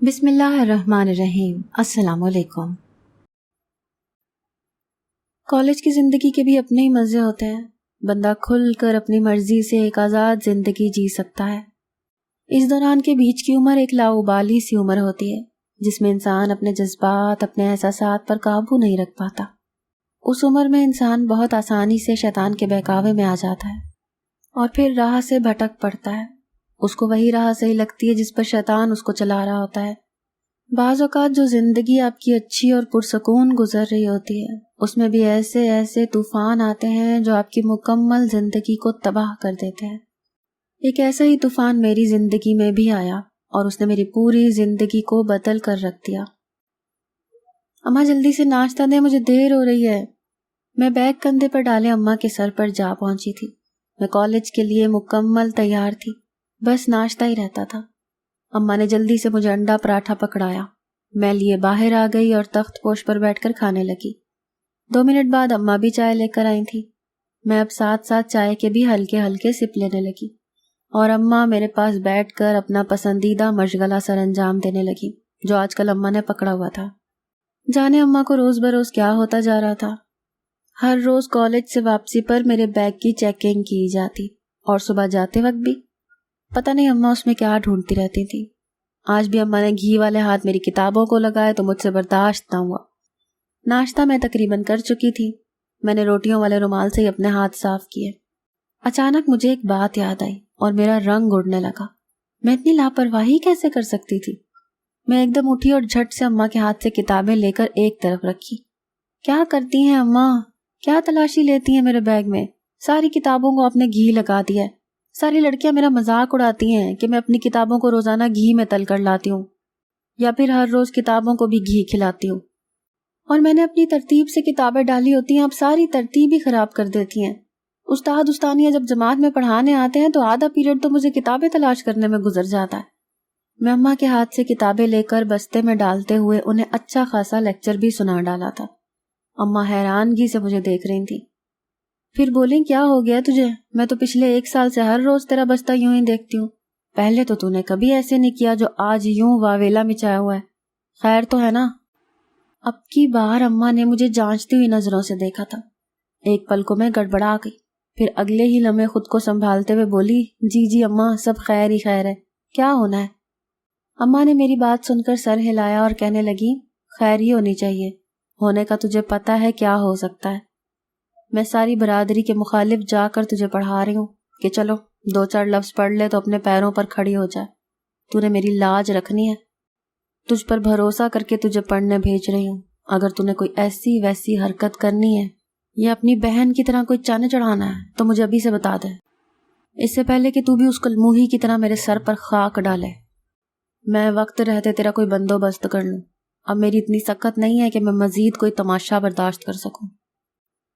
بسم اللہ الرحمن الرحیم۔ السلام علیکم۔ کالج کی زندگی کے بھی اپنے ہی مزے ہوتے ہیں۔ بندہ کھل کر اپنی مرضی سے ایک آزاد زندگی جی سکتا ہے۔ اس دوران کے بیچ کی عمر ایک لاؤبالی سی عمر ہوتی ہے جس میں انسان اپنے جذبات، اپنے احساسات پر قابو نہیں رکھ پاتا۔ اس عمر میں انسان بہت آسانی سے شیطان کے بہکاوے میں آ جاتا ہے اور پھر راہ سے بھٹک پڑتا ہے۔ اس کو وہی راہ صحیح لگتی ہے جس پر شیطان اس کو چلا رہا ہوتا ہے۔ بعض اوقات جو زندگی آپ کی اچھی اور پرسکون گزر رہی ہوتی ہے اس میں بھی ایسے طوفان آتے ہیں جو آپ کی مکمل زندگی کو تباہ کر دیتے ہیں۔ ایک ایسا ہی طوفان میری زندگی میں بھی آیا اور اس نے میری پوری زندگی کو بدل کر رکھ دیا۔ اماں جلدی سے ناشتہ دیں، مجھے دیر ہو رہی ہے۔ میں بیگ کندھے پر ڈالے اماں کے سر پر جا پہنچی تھی۔ میں کالج کے لیے مکمل تیار تھی، بس ناشتہ ہی رہتا تھا۔ اماں نے جلدی سے مجھے انڈا پراٹھا پکڑایا۔ میں لیے باہر آ گئی اور تخت پوش پر بیٹھ کر کھانے لگی۔ 2 منٹ بعد اماں بھی چائے لے کر آئی تھی۔ میں اب ساتھ ساتھ چائے کے بھی ہلکے ہلکے سپ لینے لگی اور اماں میرے پاس بیٹھ کر اپنا پسندیدہ مشغلہ سر انجام دینے لگی جو آج کل اماں نے پکڑا ہوا تھا۔ جانے اماں کو روز بروز کیا ہوتا جا رہا تھا۔ ہر روز کالج سے واپسی پر میرے بیگ کی چیکنگ کی جاتی اور صبح جاتے وقت بھی۔ پتہ نہیں اماں اس میں کیا ڈھونڈتی رہتی تھی۔ آج بھی اماں نے گھی والے ہاتھ میری کتابوں کو لگائے تو مجھ سے برداشت نہ ہوا۔ ناشتہ میں تقریباً کر چکی تھی۔ میں نے روٹیوں والے رومال سے ہی اپنے ہاتھ صاف کیے۔ اچانک مجھے ایک بات یاد آئی اور میرا رنگ اڑنے لگا۔ میں اتنی لاپرواہی کیسے کر سکتی تھی؟ میں ایک دم اٹھی اور جھٹ سے اماں کے ہاتھ سے کتابیں لے کر ایک طرف رکھی۔ کیا کرتی ہیں اماں؟ کیا تلاشی لیتی ہیں میرے بیگ میں؟ ساری کتابوں کو آپ نے گھی لگا دیا ہے۔ ساری لڑکیاں میرا مذاق اڑاتی ہیں کہ میں اپنی کتابوں کو روزانہ گھی میں تل کر لاتی ہوں یا پھر ہر روز کتابوں کو بھی گھی کھلاتی ہوں، اور میں نے اپنی ترتیب سے کتابیں ڈالی ہوتی ہیں، اب ساری ترتیب ہی خراب کر دیتی ہیں۔ استاد استانیہ جب جماعت میں پڑھانے آتے ہیں تو آدھا پیریڈ تو مجھے کتابیں تلاش کرنے میں گزر جاتا ہے۔ میں اماں کے ہاتھ سے کتابیں لے کر بستے میں ڈالتے ہوئے انہیں اچھا خاصا لیکچر بھی سنا ڈالا تھا۔ اماں حیرانگی سے مجھے دیکھ رہی تھی۔ پھر بولیں کیا ہو گیا تجھے؟ میں تو پچھلے 1 سال سے ہر روز تیرا بستہ یوں ہی دیکھتی ہوں۔ پہلے تو نے کبھی ایسے نہیں کیا جو آج یوں واویلا مچایا ہوا ہے۔ خیر تو ہے نا؟ اب کی بار اماں نے مجھے جانچتی ہوئی نظروں سے دیکھا تھا۔ ایک پل کو میں گڑبڑا گئی، پھر اگلے ہی لمحے خود کو سنبھالتے ہوئے بولی، جی اماں، سب خیر ہی خیر ہے، کیا ہونا ہے؟ اماں نے میری بات سن کر سر ہلایا اور کہنے لگی، خیر ہی ہونی چاہیے، ہونے کا تجھے پتا ہے کیا ہو سکتا ہے؟ میں ساری برادری کے مخالف جا کر تجھے پڑھا رہی ہوں کہ چلو 2-4 لفظ پڑھ لے تو اپنے پیروں پر کھڑی ہو جائے۔ تو نے میری لاج رکھنی ہے، تجھ پر بھروسہ کر کے تجھے پڑھنے بھیج رہی ہوں۔ اگر تو نے کوئی ایسی ویسی حرکت کرنی ہے یا اپنی بہن کی طرح کوئی چن چڑھانا ہے تو مجھے ابھی سے بتا دے، اس سے پہلے کہ تو بھی اس کلموہی کی طرح میرے سر پر خاک ڈالے۔ میں وقت رہتے تیرا کوئی بندوبست کر لوں۔ اب میری اتنی سکت نہیں ہے کہ میں مزید کوئی تماشا برداشت کر سکوں۔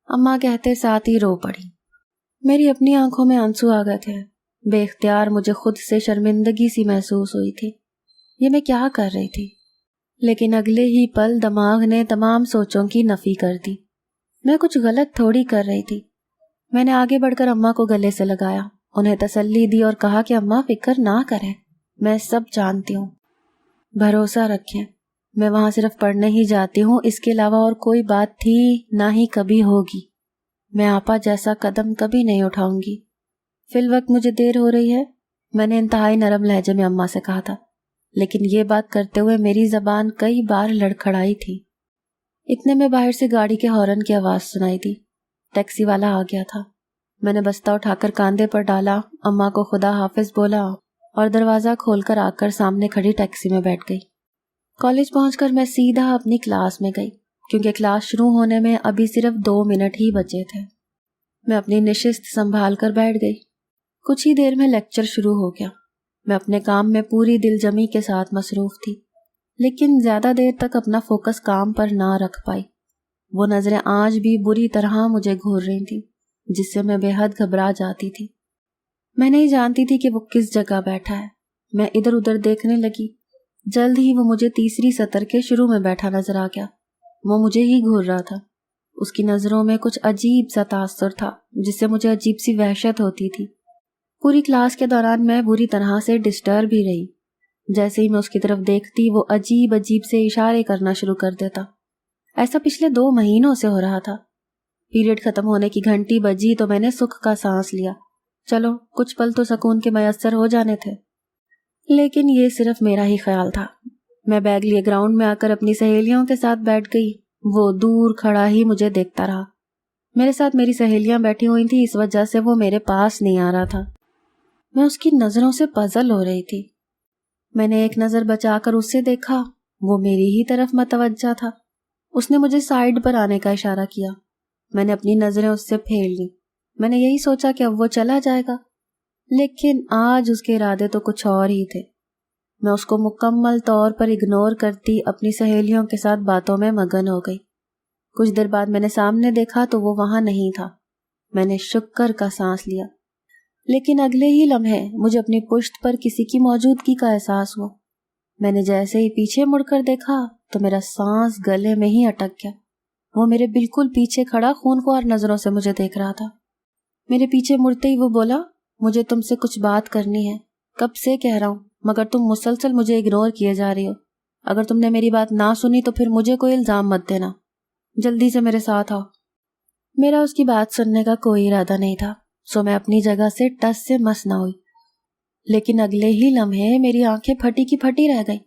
اماں کہتے ساتھ ہی رو پڑی۔ میری اپنی آنکھوں میں آنسو آ گئے تھے۔ بے اختیار مجھے خود سے شرمندگی سی محسوس ہوئی تھی۔ یہ میں کیا کر رہی تھی؟ لیکن اگلے ہی پل دماغ نے تمام سوچوں کی نفی کر دی۔ میں کچھ غلط تھوڑی کر رہی تھی۔ میں نے آگے بڑھ کر اماں کو گلے سے لگایا، انہیں تسلی دی اور کہا کہ اماں فکر نہ کریں، میں سب جانتی ہوں، بھروسہ رکھیں، میں وہاں صرف پڑھنے ہی جاتی ہوں، اس کے علاوہ اور کوئی بات تھی نہ ہی کبھی ہوگی۔ میں آپا جیسا قدم کبھی نہیں اٹھاؤں گی۔ فی الوقت مجھے دیر ہو رہی ہے، میں نے انتہائی نرم لہجے میں اماں سے کہا تھا، لیکن یہ بات کرتے ہوئے میری زبان کئی بار لڑکھڑائی تھی۔ اتنے میں باہر سے گاڑی کے ہارن کی آواز سنائی دی۔ ٹیکسی والا آ گیا تھا۔ میں نے بستہ اٹھا کر کاندھے پر ڈالا، اماں کو خدا حافظ بولا اور دروازہ کھول کر آ کر سامنے کھڑی ٹیکسی میں بیٹھ گئی۔ کالج پہنچ کر میں سیدھا اپنی کلاس میں گئی کیونکہ کلاس شروع ہونے میں ابھی صرف 2 منٹ ہی بچے تھے۔ میں اپنی نشست سنبھال کر بیٹھ گئی۔ کچھ ہی دیر میں لیکچر شروع ہو گیا۔ میں اپنے کام میں پوری دل جمی کے ساتھ مصروف تھی، لیکن زیادہ دیر تک اپنا فوکس کام پر نہ رکھ پائی۔ وہ نظریں آج بھی بری طرح مجھے گھور رہی تھیں، جس سے میں بے حد گھبرا جاتی تھی۔ میں نہیں جانتی تھی کہ وہ کس جگہ بیٹھا ہے۔ میں ادھر ادھر دیکھنے لگی۔ جلد ہی وہ مجھے تیسری سطر کے شروع میں بیٹھا نظر آ گیا۔ وہ مجھے ہی گھور رہا تھا۔ اس کی نظروں میں کچھ عجیب سا تاثر تھا جس سے مجھے عجیب سی وحشت ہوتی تھی۔ پوری کلاس کے دوران میں بری طرح سے ڈسٹرب ہی رہی۔ جیسے ہی میں اس کی طرف دیکھتی وہ عجیب عجیب سے اشارے کرنا شروع کر دیتا۔ ایسا پچھلے 2 مہینوں سے ہو رہا تھا۔ پیریڈ ختم ہونے کی گھنٹی بجی تو میں نے سکھ کا سانس لیا، چلو کچھ پل تو سکون کے میسر ہو جانے تھے۔ لیکن یہ صرف میرا ہی خیال تھا۔ میں بیگ لیے گراؤنڈ میں آ کر اپنی سہیلیوں کے ساتھ بیٹھ گئی۔ وہ دور کھڑا ہی مجھے دیکھتا رہا۔ میرے ساتھ میری سہیلیاں بیٹھی ہوئی تھیں، اس وجہ سے وہ میرے پاس نہیں آ رہا تھا۔ میں اس کی نظروں سے پزل ہو رہی تھی۔ میں نے ایک نظر بچا کر اسے دیکھا، وہ میری ہی طرف متوجہ تھا۔ اس نے مجھے سائیڈ پر آنے کا اشارہ کیا۔ میں نے اپنی نظریں اس سے پھیر لیں۔ میں نے یہی سوچا کہ اب وہ چلا جائے گا، لیکن آج اس کے ارادے تو کچھ اور ہی تھے۔ میں اس کو مکمل طور پر اگنور کرتی اپنی سہیلیوں کے ساتھ باتوں میں مگن ہو گئی۔ کچھ دیر بعد میں نے سامنے دیکھا تو وہ وہاں نہیں تھا۔ میں نے شکر کا سانس لیا، لیکن اگلے ہی لمحے مجھے اپنی پشت پر کسی کی موجودگی کا احساس ہوا۔ میں نے جیسے ہی پیچھے مڑ کر دیکھا تو میرا سانس گلے میں ہی اٹک گیا۔ وہ میرے بالکل پیچھے کھڑا خونخوار نظروں سے مجھے دیکھ رہا تھا۔ میرے پیچھے مڑتے ہی وہ بولا، مجھے تم سے کچھ بات کرنی ہے، کب سے کہہ رہا ہوں مگر تم مسلسل مجھے اگنور کیے جا رہی ہو۔ اگر تم نے میری بات نہ سنی تو پھر مجھے کوئی الزام مت دینا، جلدی سے میرے ساتھ آؤ۔ میرا اس کی بات سننے کا کوئی ارادہ نہیں تھا، سو میں اپنی جگہ سے ٹس سے مس نہ ہوئی۔ لیکن اگلے ہی لمحے میری آنکھیں پھٹی کی پھٹی رہ گئیں۔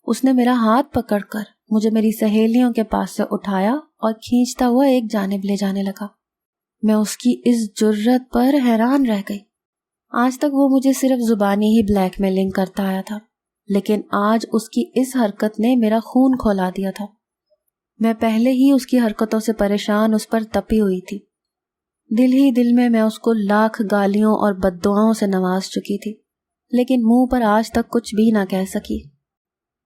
اس نے میرا ہاتھ پکڑ کر مجھے میری سہیلیوں کے پاس سے اٹھایا اور کھینچتا ہوا ایک جانب لے جانے لگا۔ میں اس کی اس جرت پر حیران رہ گئی۔ آج تک وہ مجھے صرف زبانی ہی بلیک میلنگ کرتا آیا تھا، لیکن آج اس کی اس حرکت نے میرا خون کھولا دیا تھا۔ میں پہلے ہی اس کی حرکتوں سے پریشان اس پر تپی ہوئی تھی۔ دل ہی دل میں اس کو لاکھ گالیوں اور بددعاؤں سے نواز چکی تھی، لیکن منہ پر آج تک کچھ بھی نہ کہہ سکی۔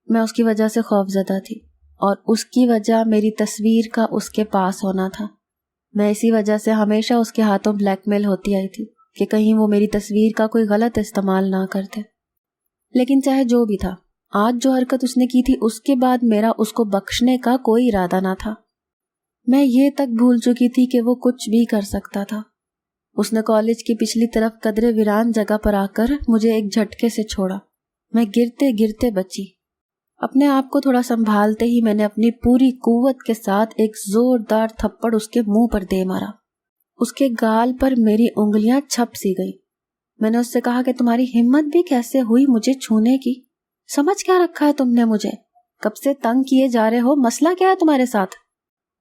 میں اس کی وجہ سے خوفزدہ تھی، اور اس کی وجہ میری تصویر کا اس کے پاس ہونا تھا۔ میں اسی وجہ سے ہمیشہ اس کے ہاتھوں بلیک میل ہوتی آئی تھی کہ کہیں وہ میری تصویر کا کوئی غلط استعمال نہ کرتے۔ لیکن چاہے جو بھی تھا، آج جو حرکت اس نے کی تھی اس کے بعد میرا اس کو بخشنے کا کوئی ارادہ نہ تھا۔ میں یہ تک بھول چکی تھی کہ وہ کچھ بھی کر سکتا تھا۔ اس نے کالج کی پچھلی طرف قدرے ویران جگہ پر آ کر مجھے ایک جھٹکے سے چھوڑا۔ میں گرتے گرتے بچی۔ اپنے آپ کو تھوڑا سنبھالتے ہی میں نے اپنی پوری قوت کے ساتھ ایک زوردار تھپڑ اس کے منہ پر دے مارا۔ اس کے گال پر میری انگلیاں چھپ سی گئی۔ میں نے اس سے کہا کہ تمہاری ہمت بھی کیسے ہوئی مجھے چھونے کی؟ سمجھ کیا رکھا ہے تم نے مجھے؟ کب سے تنگ کیے جا رہے ہو؟ مسئلہ کیا ہے تمہارے ساتھ؟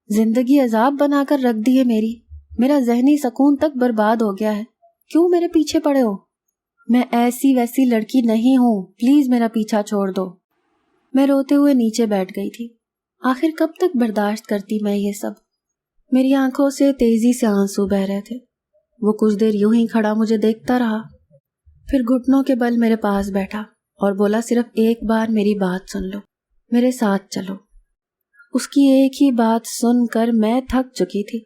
زندگی عذاب بنا کر رکھ دی ہے میری، میرا ذہنی سکون تک برباد ہو گیا ہے، کیوں میرے پیچھے پڑے ہو؟ میں ایسی ویسی لڑکی نہیں ہوں، پلیز میرا پیچھا چھوڑ دو۔ میں روتے ہوئے نیچے بیٹھ گئی تھی۔ آخر کب تک برداشت کرتی میں یہ سب؟ میری آنکھوں سے تیزی سے آنسو بہ رہے تھے۔ وہ کچھ دیر یوں ہی کھڑا مجھے دیکھتا رہا، پھر گھٹنوں کے بل میرے پاس بیٹھا اور بولا، صرف ایک بار میری بات سن لو، میرے ساتھ چلو۔ اس کی ایک ہی بات سن کر میں تھک چکی تھی۔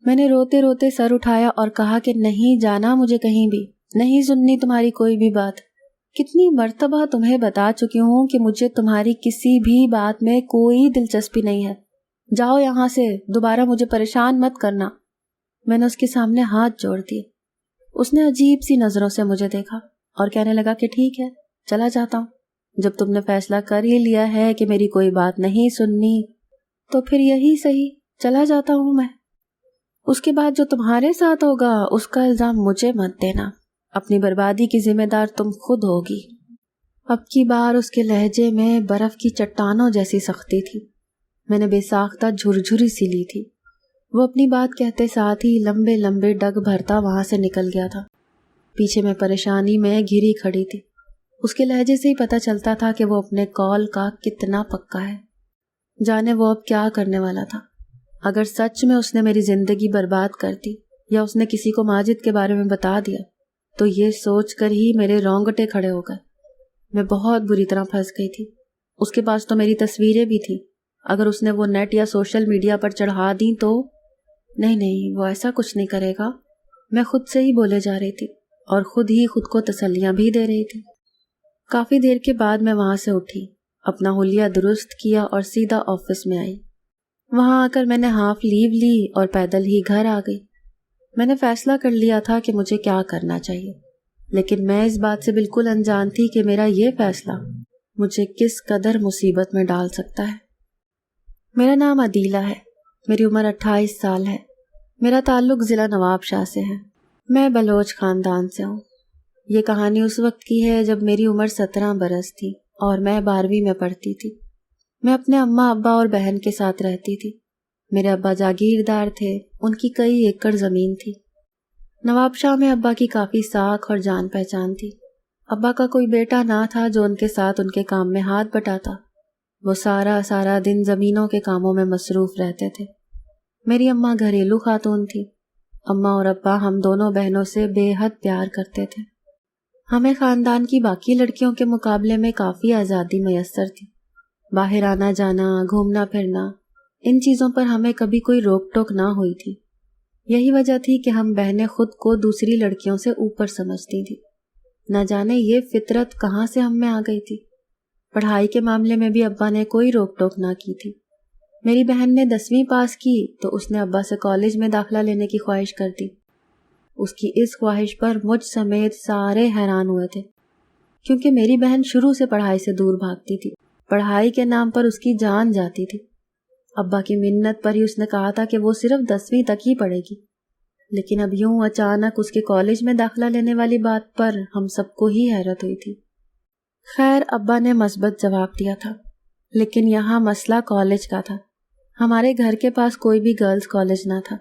میں نے روتے روتے سر اٹھایا اور کہا کہ نہیں جانا مجھے کہیں بھی، نہیں سننی تمہاری کوئی بھی بات۔ کتنی مرتبہ تمہیں بتا چکی ہوں کہ مجھے تمہاری کسی بھی بات میں کوئی دلچسپی نہیں ہے، جاؤ یہاں سے، دوبارہ مجھے پریشان مت کرنا۔ میں نے اس کے سامنے ہاتھ جوڑ دیے۔ اس نے عجیب سی نظروں سے مجھے دیکھا اور کہنے لگا کہ ٹھیک ہے، چلا جاتا ہوں۔ جب تم نے فیصلہ کر ہی لیا ہے کہ میری کوئی بات نہیں سننی تو پھر یہی صحیح، چلا جاتا ہوں میں۔ اس کے بعد جو تمہارے ساتھ ہوگا اس کا الزام مجھے مت دینا، اپنی بربادی کی ذمہ دار تم خود ہوگی۔ اب کی بار اس کے لہجے میں برف کی چٹانوں جیسی سختی تھی۔ میں نے بے ساختہ جھرجھری سی لی تھی۔ وہ اپنی بات کہتے ساتھ ہی لمبے لمبے ڈگ بھرتا وہاں سے نکل گیا تھا۔ پیچھے میں پریشانی میں گھری کھڑی تھی۔ اس کے لہجے سے ہی پتہ چلتا تھا کہ وہ اپنے کال کا کتنا پکا ہے۔ جانے وہ اب کیا کرنے والا تھا۔ اگر سچ میں اس نے میری زندگی برباد کر دی یا اس نے کسی کو ماجد کے بارے میں بتا دیا تو یہ سوچ کر ہی میرے رونگٹے کھڑے ہو گئے۔ میں بہت بری طرح پھنس گئی تھی۔ اس کے پاس تو میری تصویریں بھی تھی، اگر اس نے وہ نیٹ یا سوشل میڈیا پر چڑھا دیں تو نہیں، وہ ایسا کچھ نہیں کرے گا۔ میں خود سے ہی بولے جا رہی تھی اور خود ہی خود کو تسلیاں بھی دے رہی تھی۔ کافی دیر کے بعد میں وہاں سے اٹھی، اپنا حلیہ درست کیا اور سیدھا آفس میں آئی۔ وہاں آ کر میں نے ہاف لیو لی اور پیدل ہی گھر آ گئی۔ میں نے فیصلہ کر لیا تھا کہ مجھے کیا کرنا چاہیے، لیکن میں اس بات سے بالکل انجان تھی کہ میرا یہ فیصلہ مجھے کس قدر مصیبت میں ڈال سکتا ہے۔ میرا نام عدیلہ ہے، میری عمر 28 سال ہے، میرا تعلق ضلع نواب شاہ سے ہے، میں بلوچ خاندان سے ہوں۔ یہ کہانی اس وقت کی ہے جب میری عمر 17 برس تھی اور میں 12ویں میں پڑھتی تھی۔ میں اپنے اماں ابا اور بہن کے ساتھ رہتی تھی۔ میرے ابا جاگیردار تھے، ان کی کئی ایکڑ زمین تھی۔ نواب شاہ میں ابا کی کافی ساکھ اور جان پہچان تھی۔ ابا کا کوئی بیٹا نہ تھا جو ان کے ساتھ ان کے کام میں ہاتھ بٹاتا۔ وہ سارا دن زمینوں کے کاموں میں مصروف رہتے تھے۔ میری اماں گھریلو خاتون تھی۔ اماں اور ابا ہم دونوں بہنوں سے بے حد پیار کرتے تھے۔ ہمیں خاندان کی باقی لڑکیوں کے مقابلے میں کافی آزادی میسر تھی۔ باہر آنا جانا، گھومنا پھرنا، ان چیزوں پر ہمیں کبھی کوئی روک ٹوک نہ ہوئی تھی۔ یہی وجہ تھی کہ ہم بہنیں خود کو دوسری لڑکیوں سے اوپر سمجھتی تھیں۔ نہ جانے یہ فطرت کہاں سے ہم میں آ گئی تھی۔ پڑھائی کے معاملے میں بھی ابا نے کوئی روک ٹوک نہ کی تھی۔ میری بہن نے 10ویں پاس کی تو اس نے ابا سے کالج میں داخلہ لینے کی خواہش کر دی۔ اس کی اس خواہش پر مجھ سمیت سارے حیران ہوئے تھے، کیونکہ میری بہن شروع سے پڑھائی سے دور بھاگتی تھی۔ پڑھائی کے نام پر اس کی جان جاتی تھی۔ ابا کی منت پر ہی اس نے کہا تھا کہ وہ صرف 10ویں تک ہی پڑھے گی، لیکن اب یوں اچانک اس کے کالج میں داخلہ لینے والی بات پر ہم سب کو ہی حیرت ہوئی تھی۔ خیر، ابا نے مثبت جواب دیا تھا، لیکن یہاں مسئلہ کالج کا تھا۔ ہمارے گھر کے پاس کوئی بھی گرلز کالج نہ تھا،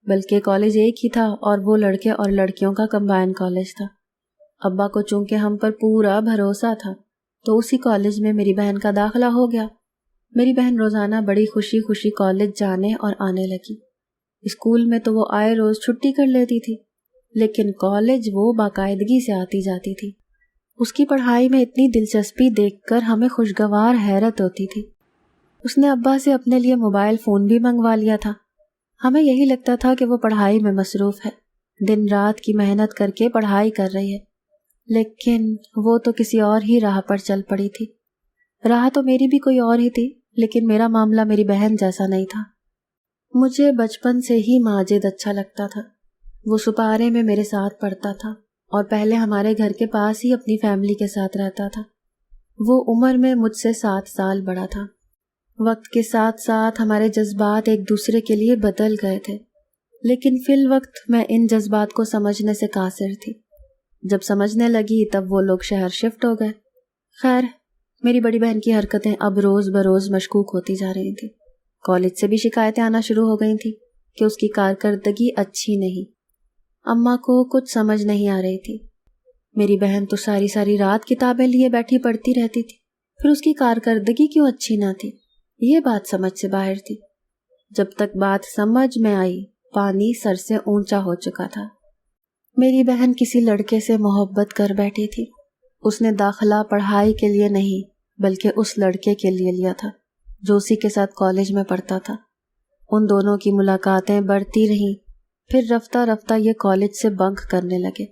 بلکہ کالج ایک ہی تھا اور وہ لڑکے اور لڑکیوں کا کمبائن کالج تھا۔ ابا کو چونکہ ہم پر پورا بھروسہ تھا تو اسی کالج میں میری بہن کا داخلہ ہو گیا۔ میری بہن روزانہ بڑی خوشی خوشی کالج جانے اور آنے لگی۔ اسکول میں تو وہ آئے روز چھٹی کر لیتی تھی، لیکن کالج وہ باقاعدگی سے آتی جاتی تھی۔ اس کی پڑھائی میں اتنی دلچسپی دیکھ کر ہمیں خوشگوار حیرت ہوتی تھی۔ اس نے ابا سے اپنے لیے موبائل فون بھی منگوا لیا تھا۔ ہمیں یہی لگتا تھا کہ وہ پڑھائی میں مصروف ہے، دن رات کی محنت کر کے پڑھائی کر رہی ہے، لیکن وہ تو کسی اور ہی راہ پر چل پڑی تھی۔ راہ تو میری بھی کوئی اور ہی تھی، لیکن میرا معاملہ میری بہن جیسا نہیں تھا۔ مجھے بچپن سے ہی ماجد اچھا لگتا تھا۔ وہ سپارے میں میرے ساتھ پڑھتا تھا اور پہلے ہمارے گھر کے پاس ہی اپنی فیملی کے ساتھ رہتا تھا۔ وہ عمر میں مجھ سے 7 سال بڑا تھا۔ وقت کے ساتھ ساتھ ہمارے جذبات ایک دوسرے کے لیے بدل گئے تھے، لیکن فی الوقت میں ان جذبات کو سمجھنے سے قاصر تھی۔ جب سمجھنے لگی تب وہ لوگ شہر شفٹ ہو گئے۔ خیر، میری بڑی بہن کی حرکتیں اب روز بروز مشکوک ہوتی جا رہی تھیں۔ کالج سے بھی شکایتیں آنا شروع ہو گئی تھیں کہ اس کی کارکردگی اچھی نہیں۔ اماں کو کچھ سمجھ نہیں آ رہی تھی۔ میری بہن تو ساری رات کتابیں لیے بیٹھی پڑھتی رہتی تھی، پھر اس کی کارکردگی کیوں اچھی نہ تھی؟ یہ بات سمجھ سے باہر تھی۔ جب تک بات سمجھ میں آئی، پانی سر سے اونچا ہو چکا تھا۔ میری بہن کسی لڑکے سے محبت کر بیٹھی تھی۔ اس نے داخلہ پڑھائی کے لیے نہیں بلکہ اس لڑکے کے لیے لیا تھا جو اسی کے ساتھ کالج میں پڑھتا تھا۔ ان دونوں کی ملاقاتیں بڑھتی رہیں، پھر رفتہ رفتہ یہ کالج سے بنک کرنے لگے۔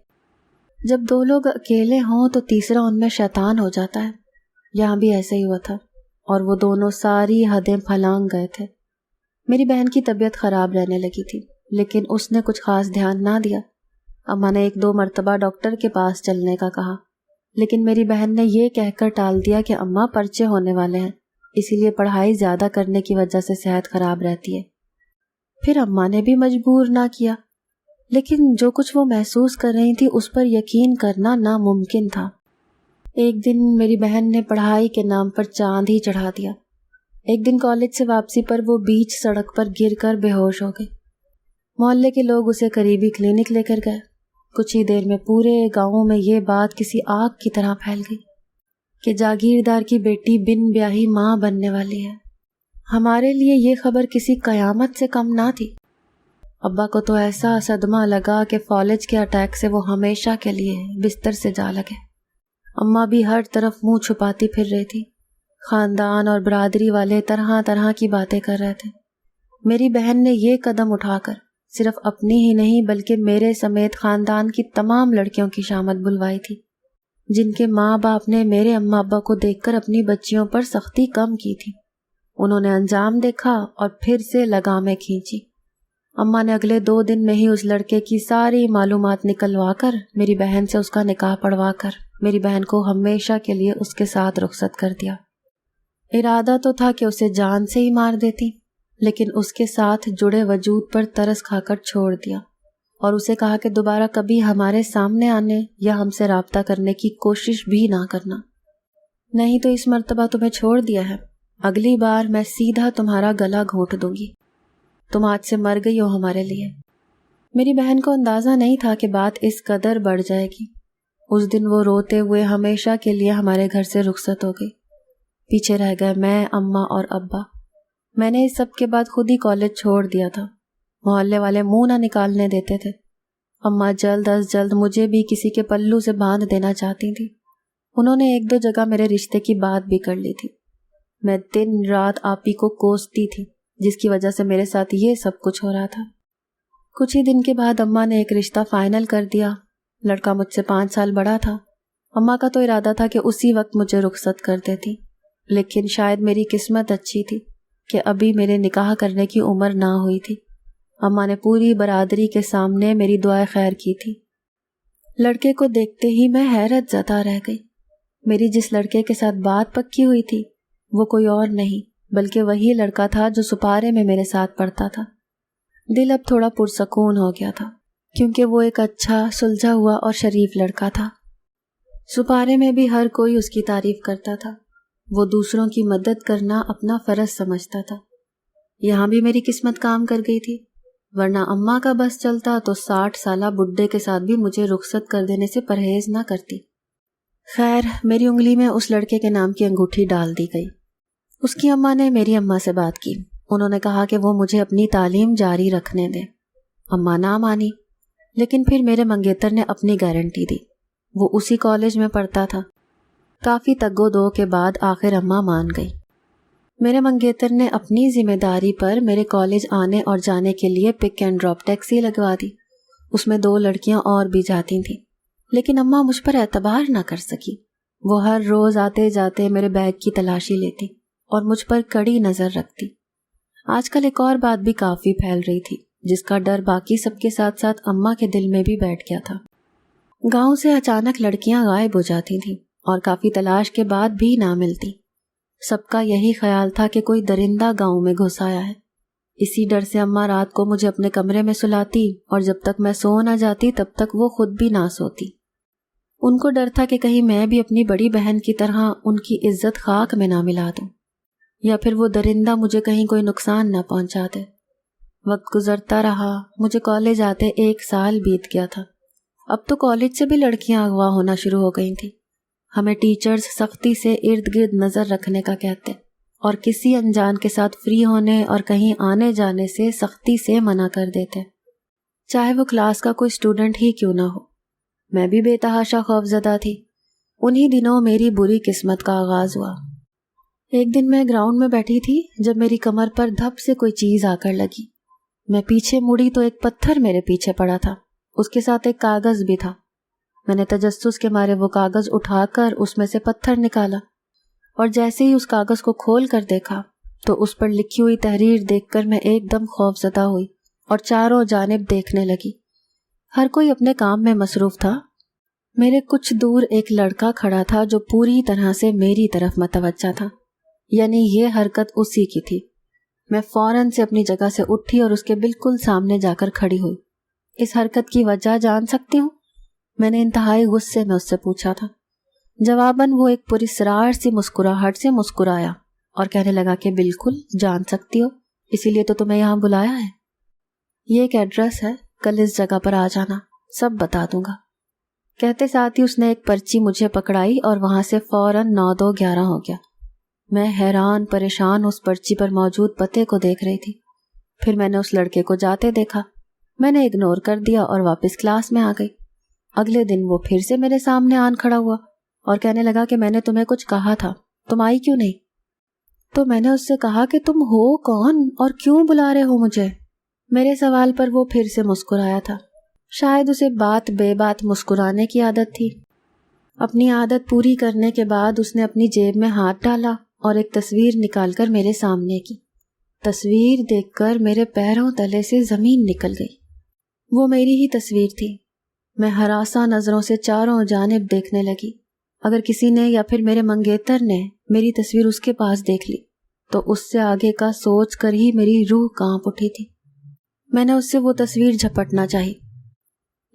جب 2 لوگ اکیلے ہوں تو تیسرا ان میں شیطان ہو جاتا ہے۔ یہاں بھی ایسے ہی ہوا تھا اور وہ دونوں ساری حدیں پھلانگ گئے تھے۔ میری بہن کی طبیعت خراب رہنے لگی تھی، لیکن اس نے کچھ خاص دھیان نہ دیا۔ اماں نے 1-2 مرتبہ ڈاکٹر کے پاس چلنے کا کہا، لیکن میری بہن نے یہ کہہ کر ٹال دیا کہ اماں پرچے ہونے والے ہیں، اسی لیے پڑھائی زیادہ کرنے کی وجہ سے صحت خراب رہتی ہے۔ پھر اماں نے بھی مجبور نہ کیا، لیکن جو کچھ وہ محسوس کر رہی تھی اس پر یقین کرنا ناممکن تھا۔ ایک دن میری بہن نے پڑھائی کے نام پر چاند ہی چڑھا دیا۔ ایک دن کالج سے واپسی پر وہ بیچ سڑک پر گر کر بے ہوش ہو گئی۔ محلے کے لوگ اسے قریبی کلینک لے کر گئے۔ کچھ ہی دیر میں پورے گاؤں میں یہ بات کسی آگ کی طرح پھیل گئی کہ جاگیردار کی بیٹی بن بیاہی ماں بننے والی ہے۔ ہمارے لیے یہ خبر کسی قیامت سے کم نہ تھی۔ ابا کو تو ایسا صدمہ لگا کہ فالج کے اٹیک سے وہ ہمیشہ کے لیے بستر سے جا لگے۔ اماں بھی ہر طرف منہ چھپاتی پھر رہی تھی۔ خاندان اور برادری والے طرح طرح کی باتیں کر رہے تھے۔ میری بہن نے یہ قدم اٹھا کر صرف اپنی ہی نہیں بلکہ میرے سمیت خاندان کی تمام لڑکیوں کی شامت بلوائی تھی، جن کے ماں باپ نے میرے اماں ابا کو دیکھ کر اپنی بچیوں پر سختی کم کی تھی۔ انہوں نے انجام دیکھا اور پھر سے لگامیں کھینچی۔ اماں نے اگلے 2 دن میں ہی اس لڑکے کی ساری معلومات نکلوا کر میری بہن سے اس کا نکاح پڑھوا کر میری بہن کو ہمیشہ کے لیے اس کے ساتھ رخصت کر دیا۔ ارادہ تو تھا کہ اسے جان سے ہی مار دیتی، لیکن اس کے ساتھ جڑے وجود پر ترس کھا کر چھوڑ دیا اور اسے کہا کہ دوبارہ کبھی ہمارے سامنے آنے یا ہم سے رابطہ کرنے کی کوشش بھی نہ کرنا، نہیں تو اس مرتبہ تمہیں چھوڑ دیا ہے، اگلی بار میں سیدھا تمہارا گلا گھونٹ دوں گی، تم آج سے مر گئی ہو ہمارے لیے۔ میری بہن کو اندازہ نہیں تھا کہ بات اس قدر بڑھ جائے گی۔ اس دن وہ روتے ہوئے ہمیشہ کے لیے ہمارے گھر سے رخصت ہو گئی۔ پیچھے رہ گئے میں، اماں اور ابا۔ میں نے اس سب کے بعد خود ہی کالج چھوڑ دیا تھا۔ محلے والے منہ نہ نکالنے دیتے تھے۔ اماں جلد از جلد مجھے بھی کسی کے پلو سے باندھ دینا چاہتی تھی۔ انہوں نے ایک دو جگہ میرے رشتے کی بات بھی کر لی تھی۔ میں دن رات آپی کو کوستی تھی، جس کی وجہ سے میرے ساتھ یہ سب کچھ ہو رہا تھا۔ کچھ ہی دن کے بعد اماں نے ایک رشتہ فائنل کر دیا۔ لڑکا مجھ سے 5 سال بڑا تھا۔ اماں کا تو ارادہ تھا کہ اسی وقت مجھے رخصت کر دیتی، لیکن شاید میری قسمت اچھی تھی کہ ابھی میرے نکاح کرنے کی عمر نہ ہوئی تھی۔ اماں نے پوری برادری کے سامنے میری دعائے خیر کی تھی۔ لڑکے کو دیکھتے ہی میں حیرت زدہ رہ گئی۔ میری جس لڑکے کے ساتھ بات پکی ہوئی تھی وہ کوئی اور نہیں بلکہ وہی لڑکا تھا جو سپارے میں میرے ساتھ پڑھتا تھا۔ دل اب تھوڑا پرسکون ہو گیا تھا کیونکہ وہ ایک اچھا، سلجھا ہوا اور شریف لڑکا تھا۔ سپارے میں بھی ہر کوئی اس کی تعریف کرتا تھا۔ وہ دوسروں کی مدد کرنا اپنا فرض سمجھتا تھا۔ یہاں بھی میری قسمت کام کر گئی تھی، ورنہ اماں کا بس چلتا تو 60 سالہ بڈھے کے ساتھ بھی مجھے رخصت کر دینے سے پرہیز نہ کرتی۔ خیر، میری انگلی میں اس لڑکے کے نام کی انگوٹھی ڈال دی گئی۔ اس کی اماں نے میری اماں سے بات کی۔ انہوں نے کہا کہ وہ مجھے اپنی تعلیم جاری رکھنے دیں۔ اماں نہ مانی، لیکن پھر میرے منگیتر نے اپنی گارنٹی دی۔ وہ اسی کالج میں پڑھتا تھا۔ کافی تگ و دو کے بعد آخر اماں مان گئی۔ میرے منگیتر نے اپنی ذمہ داری پر میرے کالج آنے اور جانے کے لیے پک اینڈ ڈراپ ٹیکسی لگوا دی۔ اس میں 2 لڑکیاں اور بھی جاتی تھیں، لیکن اماں مجھ پر اعتبار نہ کر سکی۔ وہ ہر روز آتے جاتے میرے بیگ کی تلاشی لیتی اور مجھ پر کڑی نظر رکھتی۔ آج کل ایک اور بات بھی کافی پھیل رہی تھی، جس کا ڈر باقی سب کے ساتھ ساتھ اماں کے دل میں بھی بیٹھ گیا تھا۔ گاؤں سے اچانک لڑکیاں غائب ہو جاتی تھیں اور کافی تلاش کے بعد بھی نہ ملتی۔ سب کا یہی خیال تھا کہ کوئی درندہ گاؤں میں گھس آیا ہے۔ اسی ڈر سے اماں رات کو مجھے اپنے کمرے میں سلاتی اور جب تک میں سو نہ جاتی تب تک وہ خود بھی نہ سوتی۔ ان کو ڈر تھا کہ کہیں میں بھی اپنی بڑی بہن کی طرح ان کی عزت خاک میں نہ ملا دوں، یا پھر وہ درندہ مجھے کہیں کوئی نقصان نہ پہنچا دے۔ وقت گزرتا رہا، مجھے کالج آتے 1 سال بیت گیا تھا۔ اب تو کالج سے بھی لڑکیاں اغوا ہونا شروع ہو گئی تھیں۔ ہمیں ٹیچرز سختی سے ارد گرد نظر رکھنے کا کہتے اور کسی انجان کے ساتھ فری ہونے اور کہیں آنے جانے سے سختی سے منع کر دیتے، چاہے وہ کلاس کا کوئی اسٹوڈنٹ ہی کیوں نہ ہو۔ میں بھی بے تحاشا خوفزدہ تھی۔ انہی دنوں میری بری قسمت کا آغاز ہوا۔ ایک دن میں گراؤنڈ میں بیٹھی تھی جب میری کمر پر دھپ سے کوئی چیز آ کر لگی۔ میں پیچھے مڑی تو ایک پتھر میرے پیچھے پڑا تھا، اس کے ساتھ ایک کاغذ بھی تھا۔ میں نے تجسس کے مارے وہ کاغذ اٹھا کر اس میں سے پتھر نکالا اور جیسے ہی اس کاغذ کو کھول کر دیکھا تو اس پر لکھی ہوئی تحریر دیکھ کر میں ایک دم خوفزدہ ہوئی اور چاروں جانب دیکھنے لگی۔ ہر کوئی اپنے کام میں مصروف تھا۔ میرے کچھ دور ایک لڑکا کھڑا تھا جو پوری طرح سے میری طرف متوجہ تھا، یعنی یہ حرکت اسی کی تھی۔ میں فوراً سے اپنی جگہ سے اٹھی اور اس کے بالکل سامنے جا کر کھڑی ہوئی۔ اس حرکت کی وجہ جان سکتی ہوں؟ میں نے انتہائی غصے میں اس سے پوچھا تھا۔ جواباً وہ ایک پراسرار سی مسکراہٹ سے مسکرایا اور کہنے لگا کہ بالکل جان سکتی ہو، اسی لیے تو تمہیں یہاں بلایا ہے۔ یہ ایک ایڈریس ہے، کل اس جگہ پر آ جانا، سب بتا دوں گا۔ کہتے ساتھ ہی اس نے ایک پرچی مجھے پکڑائی اور وہاں سے فوراً 9-2-11 ہو گیا۔ میں حیران پریشان اس پرچی پر موجود پتے کو دیکھ رہی تھی۔ پھر میں نے اس لڑکے کو جاتے دیکھا، میں نے اگنور کر دیا اور واپس کلاس میں آ گئی۔ اگلے دن وہ پھر سے میرے سامنے آن کھڑا ہوا اور کہنے لگا کہ میں نے تمہیں کچھ کہا تھا، تم آئی کیوں نہیں؟ تو میں نے اس سے کہا کہ تم ہو کون اور کیوں بلا رہے ہو مجھے؟ میرے سوال پر وہ پھر سے مسکرایا تھا۔ شاید اسے بات بے بات مسکرانے کی عادت تھی۔ اپنی عادت پوری کرنے کے بعد اس نے اپنی جیب میں ہاتھ ڈالا اور ایک تصویر نکال کر میرے سامنے کی۔ تصویر دیکھ کر میرے پیروں تلے سے زمین نکل گئی۔ وہ میری ہی تصویر تھی۔ میں ہراساں نظروں سے چاروں جانب دیکھنے لگی۔ اگر کسی نے یا پھر میرے منگیتر نے میری تصویر اس کے پاس دیکھ لی تو اس سے آگے کا سوچ کر ہی میری روح کانپ اٹھی تھی۔ میں نے اس سے وہ تصویر جھپٹنا چاہی،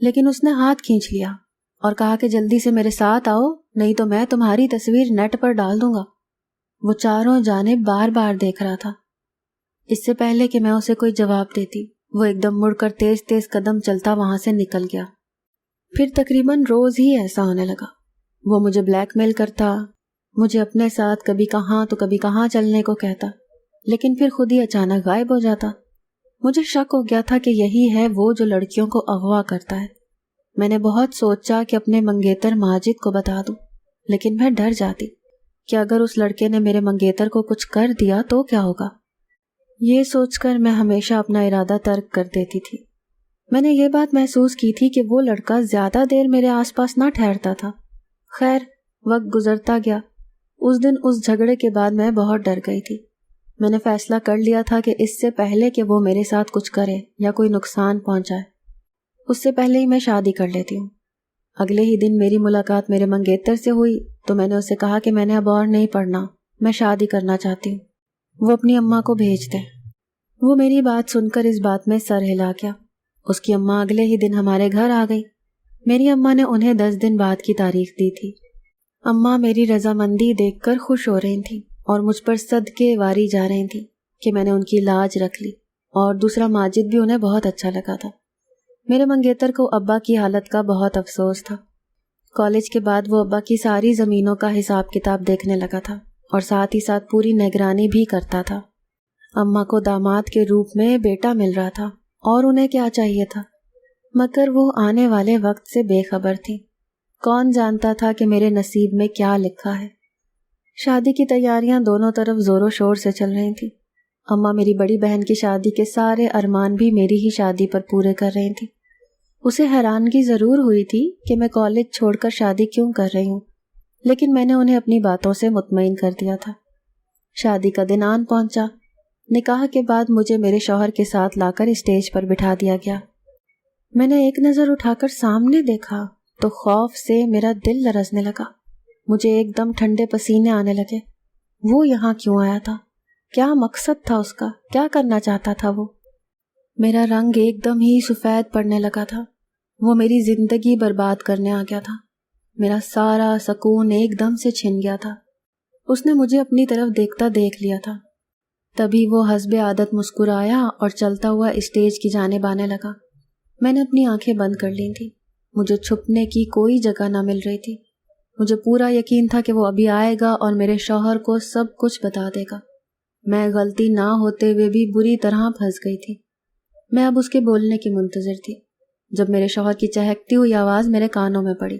لیکن اس نے ہاتھ کھینچ لیا اور کہا کہ جلدی سے میرے ساتھ آؤ، نہیں تو میں تمہاری تصویر نیٹ پر ڈال دوں گا۔ وہ چاروں جانب بار بار دیکھ رہا تھا۔ اس سے پہلے کہ میں اسے کوئی جواب دیتی، وہ ایک دم مڑ کر تیز تیز قدم چلتا وہاں سے نکل گیا۔ پھر تقریباً روز ہی ایسا ہونے لگا۔ وہ مجھے بلیک میل کرتا، مجھے اپنے ساتھ کبھی کہاں تو کبھی کہاں چلنے کو کہتا، لیکن پھر خود ہی اچانک غائب ہو جاتا۔ مجھے شک ہو گیا تھا کہ یہی ہے وہ جو لڑکیوں کو اغوا کرتا ہے۔ میں نے بہت سوچا کہ اپنے منگیتر ماجد کو بتا دوں، لیکن میں ڈر جاتی کہ اگر اس لڑکے نے میرے منگیتر کو کچھ کر دیا تو کیا ہوگا۔ یہ سوچ کر میں ہمیشہ اپنا ارادہ ترک کر دیتی تھی۔ میں نے یہ بات محسوس کی تھی کہ وہ لڑکا زیادہ دیر میرے آس پاس نہ ٹھہرتا تھا۔ خیر، وقت گزرتا گیا۔ اس دن اس جھگڑے کے بعد میں بہت ڈر گئی تھی۔ میں نے فیصلہ کر لیا تھا کہ اس سے پہلے کہ وہ میرے ساتھ کچھ کرے یا کوئی نقصان پہنچائے، اس سے پہلے ہی میں شادی کر لیتی ہوں۔ اگلے ہی دن میری ملاقات میرے منگیتر سے ہوئی تو میں نے اسے کہا کہ میں نے اب اور نہیں پڑھنا، میں شادی کرنا چاہتی ہوں، وہ اپنی اماں کو بھیج دے۔ وہ میری بات سن کر اس بات میں سر ہلا گیا۔ اس کی اماں اگلے ہی دن ہمارے گھر آ گئی۔ میری اماں نے انہیں 10 دن بعد کی تاریخ دی تھی۔ اماں میری رضامندی دیکھ کر خوش ہو رہی تھیں اور مجھ پر صدقے واری جا رہی تھیں کہ میں نے ان کی لاج رکھ لی، اور دوسرا ماجد بھی انہیں بہت اچھا لگا تھا۔ میرے منگیتر کو ابا کی حالت کا بہت افسوس تھا۔ کالج کے بعد وہ ابا کی ساری زمینوں کا حساب کتاب دیکھنے لگا تھا اور ساتھ ہی ساتھ پوری نگرانی بھی کرتا تھا۔ اماں کو داماد کے روپ میں بیٹا مل رہا تھا اور انہیں کیا چاہیے تھا، مگر وہ آنے والے وقت سے بے خبر تھی۔ کون جانتا تھا کہ میرے نصیب میں کیا لکھا ہے۔ شادی کی تیاریاں دونوں طرف زور و شور سے چل رہی تھیں۔ اماں میری بڑی بہن کی شادی کے سارے ارمان بھی میری ہی شادی پر پورے کر رہی تھیں۔ اسے حیرانگی ضرور ہوئی تھی کہ میں کالج چھوڑ کر شادی کیوں کر رہی ہوں، لیکن میں نے انہیں اپنی باتوں سے مطمئن کر دیا تھا۔ شادی کا دن آن پہنچا۔ نکاح کے بعد مجھے میرے شوہر کے ساتھ لا کر اسٹیج پر بٹھا دیا گیا۔ میں نے ایک نظر اٹھا کر سامنے دیکھا تو خوف سے میرا دل لرزنے لگا۔ مجھے ایک دم ٹھنڈے پسینے آنے لگے۔ وہ یہاں کیوں آیا تھا؟ کیا مقصد تھا اس کا؟ کیا کرنا چاہتا تھا وہ؟ میرا رنگ ایک دم ہی سفید پڑنے لگا تھا۔ وہ میری زندگی برباد کرنے آ گیا تھا۔ میرا سارا سکون ایک دم سے چھن گیا تھا۔ اس نے مجھے اپنی طرف دیکھتا دیکھ لیا تھا۔ تبھی وہ حسب عادت مسکرایا اور چلتا ہوا اسٹیج کی جانب آنے لگا۔ میں نے اپنی آنکھیں بند کر لی تھیں۔ مجھے چھپنے کی کوئی جگہ نہ مل رہی تھی۔ مجھے پورا یقین تھا کہ وہ ابھی آئے گا اور میرے شوہر کو سب کچھ بتا دے گا۔ میں غلطی نہ ہوتے ہوئے بھی بری طرح پھنس گئی تھی۔ میں اب اس کے بولنے کی منتظر تھی۔ جب میرے شوہر کی چہکتی ہوئی آواز میرے کانوں میں پڑی،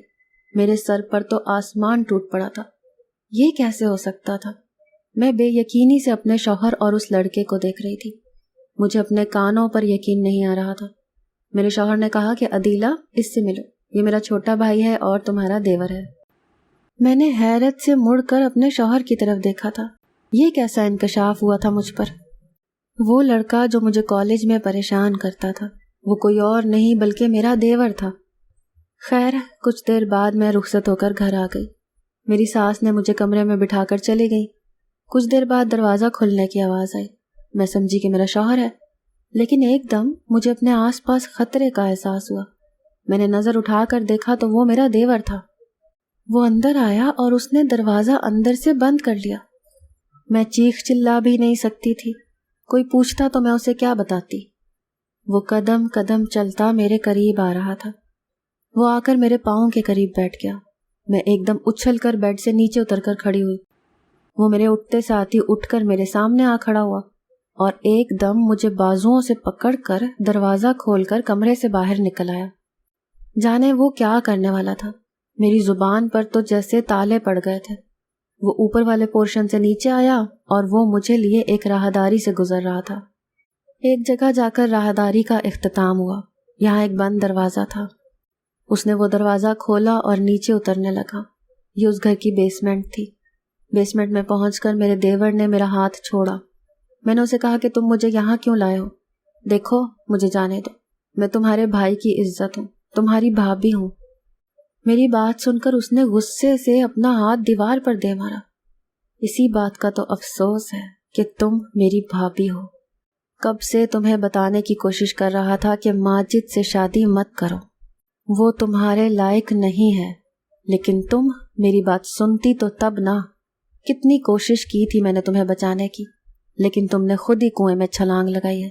میرے سر پر تو آسمان ٹوٹ پڑا تھا۔ یہ کیسے ہو سکتا تھا؟ میں بے یقینی سے اپنے شوہر اور اس لڑکے کو دیکھ رہی تھی۔ مجھے اپنے کانوں پر یقین نہیں آ رہا تھا۔ میرے شوہر نے کہا کہ عدیلہ، اس سے ملو، یہ میرا چھوٹا بھائی ہے اور تمہارا دیور ہے۔ میں نے حیرت سے مڑ کر اپنے شوہر کی طرف دیکھا تھا۔ یہ کیسا انکشاف ہوا تھا مجھ پر؟ وہ لڑکا جو مجھے کالج میں پریشان کرتا تھا، وہ کوئی اور نہیں بلکہ میرا دیور تھا۔ خیر، کچھ دیر بعد میں رخصت ہو کر گھر آ گئی۔ میری ساس نے مجھے کمرے میں بٹھا کر چلی گئی۔ کچھ دیر بعد دروازہ کھلنے کی آواز آئی۔ میں سمجھی کہ میرا شوہر ہے، لیکن ایک دم مجھے اپنے آس پاس خطرے کا احساس ہوا۔ میں نے نظر اٹھا کر دیکھا تو وہ میرا دیور تھا۔ وہ اندر آیا اور اس نے دروازہ اندر سے بند کر لیا۔ میں چیخ چلا بھی نہیں سکتی تھی۔ کوئی پوچھتا تو میں اسے کیا بتاتی؟ وہ قدم قدم چلتا میرے قریب آ رہا تھا۔ وہ آ کر میرے پاؤں کے قریب بیٹھ گیا۔ میں ایک دم اچھل کر بیڈ سے نیچے اتر کر کھڑی ہوئی۔ وہ میرے اٹھتے ساتھ ہی اٹھ کر میرے سامنے آ کھڑا ہوا اور ایک دم مجھے بازوؤں سے پکڑ کر دروازہ کھول کر کمرے سے باہر نکل آیا۔ جانے وہ کیا کرنے والا تھا؟ میری زبان پر تو جیسے تالے پڑ گئے تھے۔ وہ اوپر والے پورشن سے نیچے آیا اور وہ مجھے لیے ایک راہداری سے گزر رہا تھا۔ ایک جگہ جا کر راہداری کا اختتام ہوا۔ یہاں ایک بند دروازہ تھا۔ اس نے وہ دروازہ کھولا اور نیچے اترنے لگا۔ یہ اس گھر کی بیسمنٹ تھی۔ بیسمنٹ میں پہنچ کر میرے دیور نے میرا ہاتھ چھوڑا۔ میں نے اسے کہا کہ تم مجھے یہاں کیوں لائے ہو؟ دیکھو، مجھے جانے دو، میں تمہارے بھائی کی عزت ہوں، تمہاری بھابھی ہوں۔ میری بات سن کر اس نے غصے سے اپنا ہاتھ دیوار پر دے مارا۔ اسی بات کا تو افسوس ہے کہ تم میری بھابھی ہو۔ کب سے تمہیں بتانے کی کوشش کر رہا تھا کہ ماجد سے شادی مت کرو، وہ تمہارے لائق نہیں ہے، لیکن تم میری بات سنتی تو تب نہ۔ کتنی کوشش کی تھی میں نے تمہیں بچانے کی، لیکن تم نے خود ہی کنویں میں چھلانگ لگائی ہے۔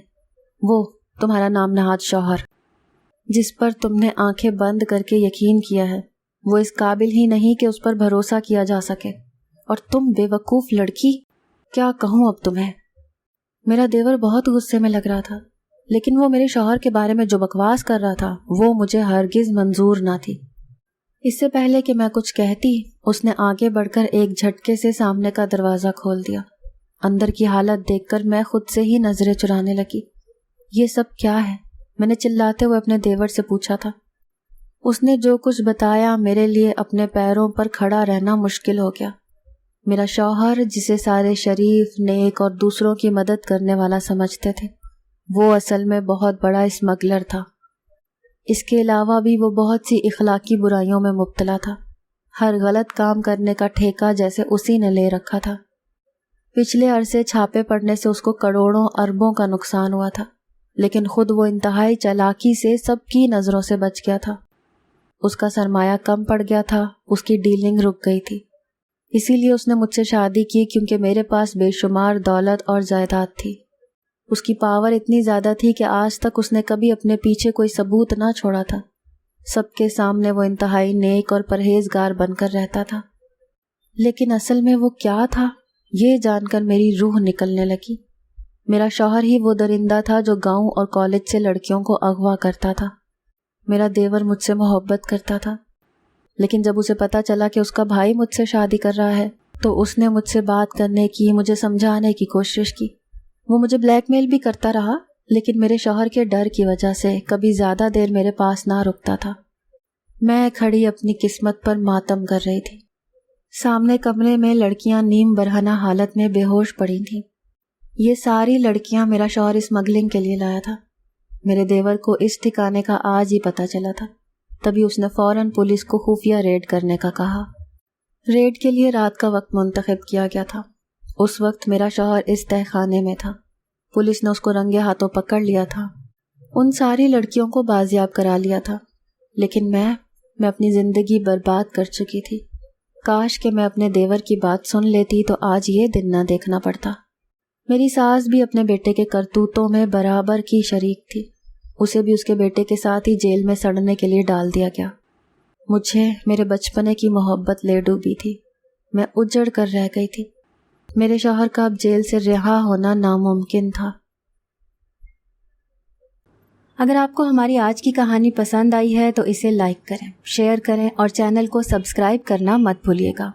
وہ تمہارا نام نہاد شوہر، جس پر تم نے آنکھیں بند کر کے یقین کیا ہے، وہ اس قابل ہی نہیں کہ اس پر بھروسہ کیا جا سکے، اور تم بے وقوف لڑکی، کیا کہوں اب تمہیں۔ میرا دیور بہت غصے میں لگ رہا تھا، لیکن وہ میرے شوہر کے بارے میں جو بکواس کر رہا تھا وہ مجھے ہرگز منظور نہ تھی۔ اس سے پہلے کہ میں کچھ کہتی، اس نے آگے بڑھ کر ایک جھٹکے سے سامنے کا دروازہ کھول دیا۔ اندر کی حالت دیکھ کر میں خود سے ہی نظریں چرانے لگی۔ یہ سب کیا ہے؟ میں نے چلاتے ہوئے اپنے دیور سے پوچھا تھا۔ اس نے جو کچھ بتایا میرے لیے اپنے پیروں پر کھڑا رہنا مشکل ہو گیا۔ میرا شوہر، جسے سارے شریف، نیک اور دوسروں کی مدد کرنے والا سمجھتے تھے، وہ اصل میں بہت بڑا اسمگلر تھا۔ اس کے علاوہ بھی وہ بہت سی اخلاقی برائیوں میں مبتلا تھا۔ ہر غلط کام کرنے کا ٹھیکہ جیسے اسی نے لے رکھا تھا۔ پچھلے عرصے چھاپے پڑنے سے اس کو کروڑوں اربوں کا نقصان ہوا تھا، لیکن خود وہ انتہائی چالاکی سے سب کی نظروں سے بچ گیا تھا۔ اس کا سرمایہ کم پڑ گیا تھا، اس کی ڈیلنگ رک گئی تھی۔ اسی لیے اس نے مجھ سے شادی کی، کیونکہ میرے پاس بے شمار دولت اور جائیداد تھی۔ اس کی پاور اتنی زیادہ تھی کہ آج تک اس نے کبھی اپنے پیچھے کوئی ثبوت نہ چھوڑا تھا۔ سب کے سامنے وہ انتہائی نیک اور پرہیزگار بن کر رہتا تھا، لیکن اصل میں وہ کیا تھا، یہ جان کر میری روح نکلنے لگی۔ میرا شوہر ہی وہ درندہ تھا جو گاؤں اور کالج سے لڑکیوں کو اغوا کرتا تھا۔ میرا دیور مجھ سے محبت کرتا تھا، لیکن جب اسے پتا چلا کہ اس کا بھائی مجھ سے شادی کر رہا ہے تو اس نے مجھ سے بات کرنے کی، مجھے سمجھانے کی کوشش کی۔ وہ مجھے بلیک میل بھی کرتا رہا، لیکن میرے شوہر کے ڈر کی وجہ سے کبھی زیادہ دیر میرے پاس نہ رکتا تھا۔ میں کھڑی اپنی قسمت پر ماتم کر رہی تھی۔ سامنے کمرے میں لڑکیاں نیم برہنہ حالت میں بے ہوش پڑی تھیں۔ یہ ساری لڑکیاں میرا شوہر اسمگلنگ کے لیے لایا تھا۔ میرے دیور کو اس ٹھکانے کا آج ہی پتہ چلا تھا، تبھی اس نے فوراً پولیس کو خفیہ ریڈ کرنے کا کہا۔ ریڈ کے لیے رات کا وقت منتخب کیا گیا تھا۔ اس وقت میرا شوہر اس تہہ خانے میں تھا۔ پولیس نے اس کو رنگے ہاتھوں پکڑ لیا تھا، ان ساری لڑکیوں کو بازیاب کرا لیا تھا، لیکن میں اپنی زندگی برباد کر چکی تھی۔ کاش کہ میں اپنے دیور کی بات سن لیتی تو آج یہ دن نہ دیکھنا پڑتا۔ میری ساس بھی اپنے بیٹے کے کرتوتوں میں برابر کی شریک تھی۔ اسے بھی اس کے بیٹے کے ساتھ ہی جیل میں سڑنے کے لیے ڈال دیا گیا۔ مجھے میرے بچپنے کی محبت لے ڈوبی تھی، میں اجڑ کر رہ گئی تھی۔ میرے شوہر کا اب جیل سے رہا ہونا ناممکن تھا۔ اگر آپ کو ہماری آج کی کہانی پسند آئی ہے تو اسے لائک کریں، شیئر کریں اور چینل کو سبسکرائب کرنا مت بھولیے گا۔